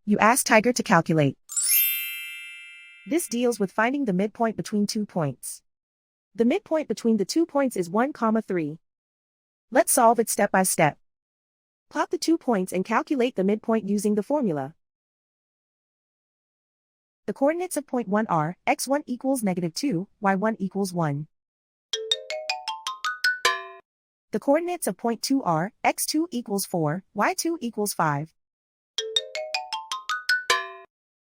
You ask Tiger to calculate. This deals with finding the midpoint between 2 points. The midpoint between the 2 points is 1, 3. Let's solve it step by step. Plot the 2 points and calculate the midpoint using the formula. The coordinates of point 1 are x1 equals -2, y1 equals 1. The coordinates of point 2 are x2 equals 4, y2 equals 5.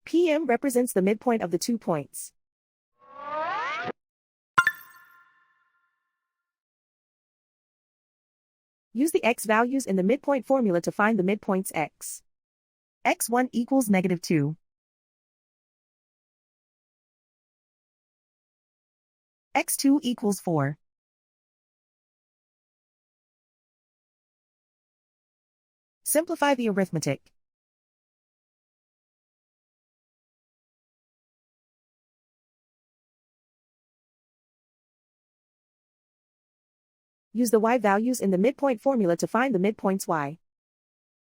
PM represents the midpoint of the 2 points. Use the x values in the midpoint formula to find the midpoints x. x1 equals -2. x2 equals 4. Simplify the arithmetic. Use the y values in the midpoint formula to find the midpoints y.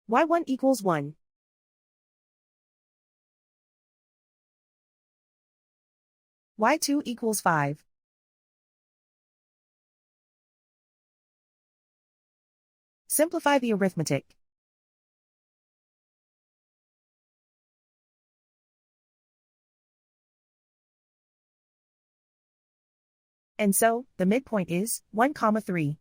y1 equals 1. y2 equals 5. Simplify the arithmetic. And so, the midpoint is 1, 3.